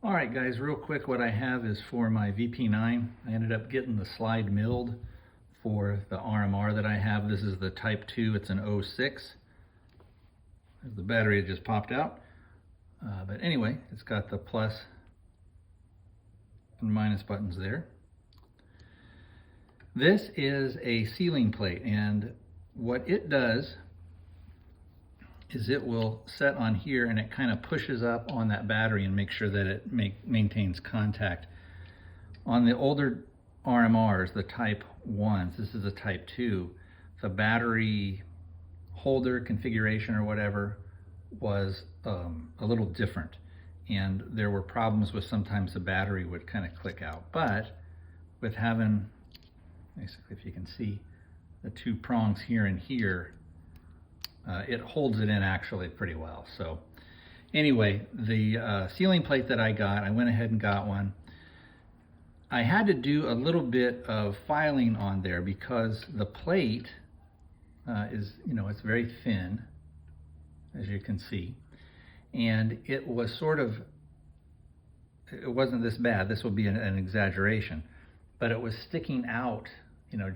All right, guys, real quick, what I have is for my VP9. I ended up getting the slide milled for the RMR that I have. This is the Type 2. It's an 06. The battery just popped out. But anyway, it's got the plus and minus buttons there. This is a sealing plate, and what it does is it will set on here and it kind of pushes up on that battery and make sure that it maintains contact. On the older RMRs, the Type 1s, this is a Type 2, the battery holder configuration or whatever was a little different, and there were problems with sometimes the battery would kind of click out. But with having, basically, if you can see the two prongs here and here, it holds it in actually pretty well. So anyway, the sealing plate that I got, I went ahead and got one. I had to do a little bit of filing on there because the plate is, it's very thin, as you can see. And it was sort of, it wasn't this bad. This will be an exaggeration, but it was sticking out,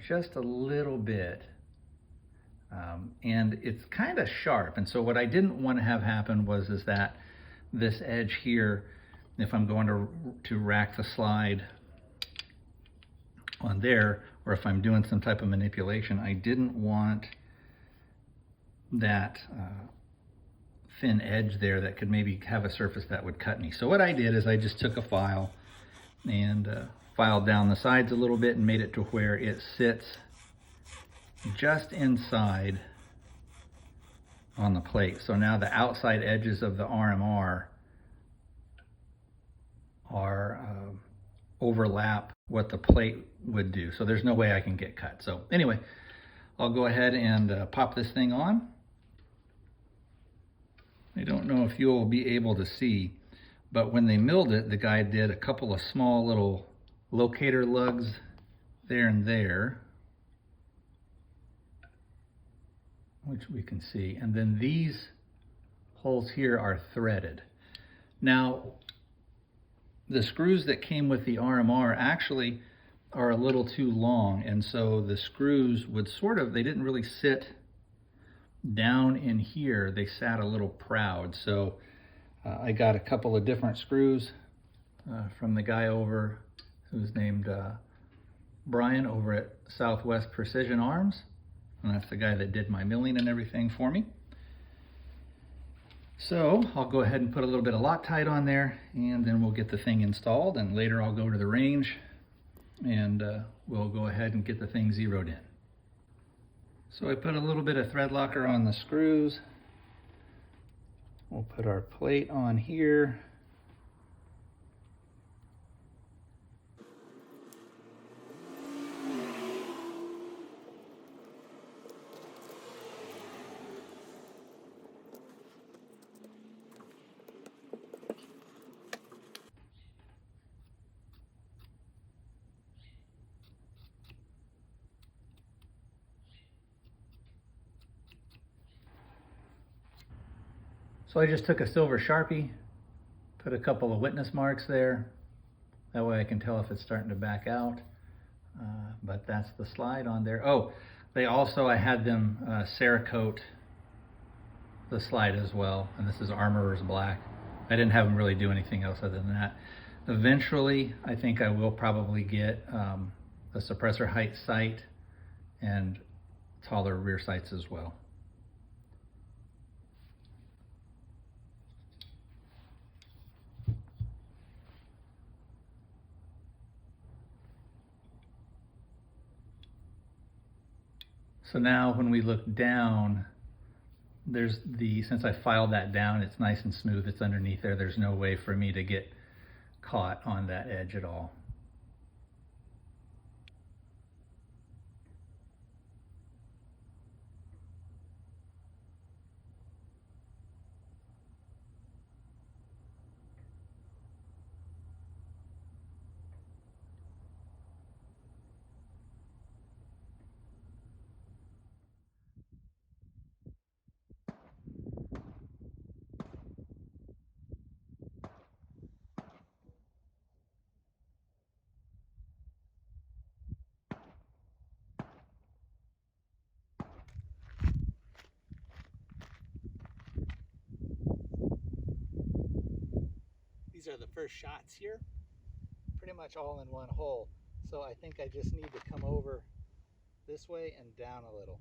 just a little bit. And it's kind of sharp. And so what I didn't want to have happen was that this edge here, if I'm going to rack the slide on there, or if I'm doing some type of manipulation, I didn't want that thin edge there that could maybe have a surface that would cut me. So what I did is I just took a file and filed down the sides a little bit and made it to where it sits just inside on the plate. So now the outside edges of the RMR are overlap what the plate would do. So there's no way I can get cut. So anyway, I'll go ahead and pop this thing on. I don't know if you'll be able to see, but when they milled it, the guy did a couple of small little locator lugs there and there, which we can see. And then these holes here are threaded. Now, the screws that came with the RMR actually are a little too long, and so the screws would they didn't really sit down in here. They sat a little proud. So I got a couple of different screws from the guy over who's named Brian over at Southwest Precision Arms. And that's the guy that did my milling and everything for me. So I'll go ahead and put a little bit of Loctite on there, and then we'll get the thing installed, and later I'll go to the range and we'll go ahead and get the thing zeroed in. So I put a little bit of thread locker on the screws. We'll put our plate on here. So I just took a silver Sharpie, put a couple of witness marks there. That way I can tell if it's starting to back out. But that's the slide on there. Oh, I had them Cerakote the slide as well. And this is RMR's black. I didn't have them really do anything else other than that. Eventually, I think I will probably get a suppressor height sight and taller rear sights as well. So now when we look down, since I filed that down, it's nice and smooth, it's underneath there. There's no way for me to get caught on that edge at all. are the first shots here, pretty much all in one hole. So I think I just need to come over this way and down a little.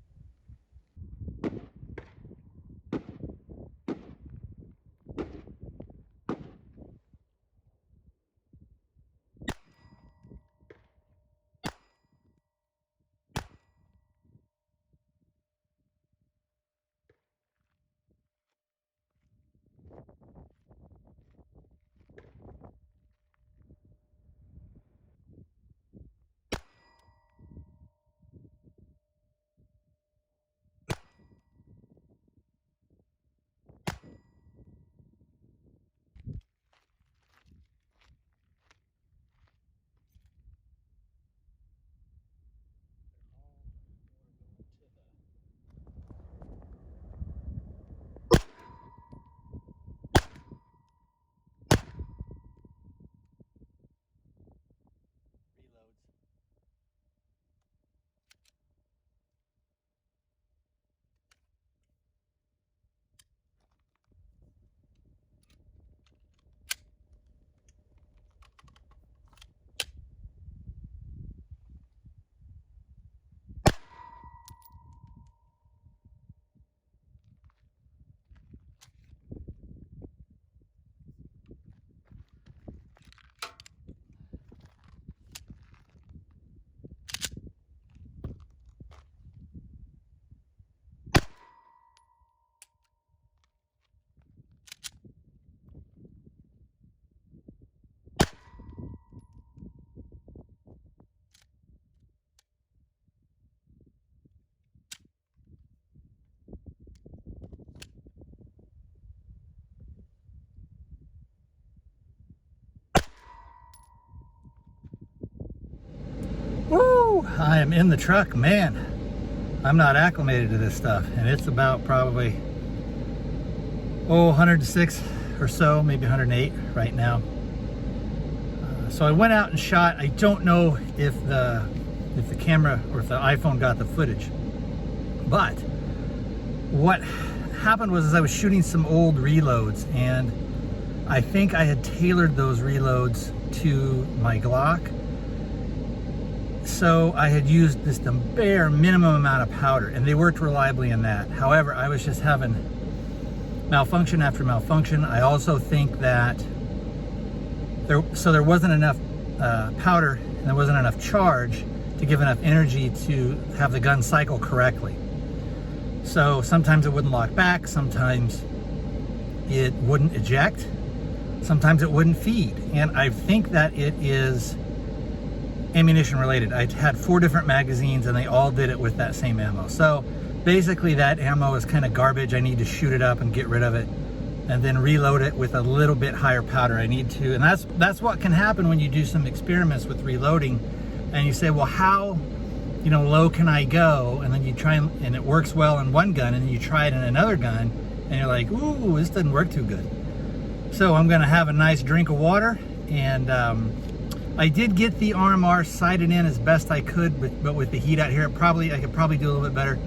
Woo! I am in the truck, man. I'm not acclimated to this stuff, and it's about probably 106 or so, maybe 108 right now. So I went out and shot. I don't know if the camera or if the iPhone got the footage, but what happened was I was shooting some old reloads, and I think I had tailored those reloads to my Glock. So I had used just the bare minimum amount of powder, and they worked reliably in that. However, I was just having malfunction after malfunction. I also think that there wasn't enough powder, and there wasn't enough charge to give enough energy to have the gun cycle correctly. So sometimes it wouldn't lock back, sometimes it wouldn't eject, sometimes it wouldn't feed. And I think that it is ammunition related. I had 4 different magazines, and they all did it with that same ammo. So basically that ammo is kind of garbage. I need to shoot it up and get rid of it, and then reload it with a little bit higher powder. I need to, and that's what can happen when you do some experiments with reloading, and you say, well, how low can I go? And then you try, and it works well in one gun, and then you try it in another gun, and you're like, ooh, this doesn't work too good. So I'm gonna have a nice drink of water, and I did get the RMR sighted in as best I could, but with the heat out here, I could probably do a little bit better.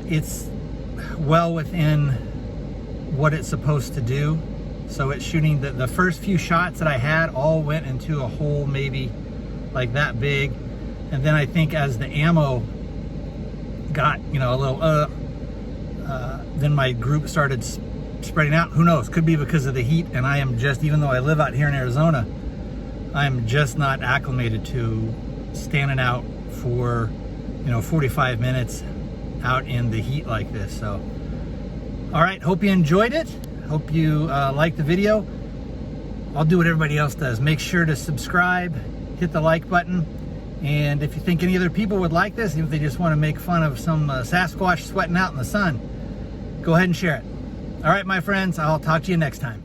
It's well within what it's supposed to do. So it's shooting, the first few shots that I had all went into a hole maybe like that big. And then I think as the ammo got, a little, then my group started spreading out. Who knows? Could be because of the heat, and I am just, even though I live out here in Arizona, I'm just not acclimated to standing out for 45 minutes out in the heat like this. So all right, hope you enjoyed it. Hope you liked the video. I'll do what everybody else does. Make sure to subscribe, hit the like button, and if you think any other people would like this, if they just want to make fun of some Sasquatch sweating out in the sun, go ahead and share it. All right, my friends, I'll talk to you next time.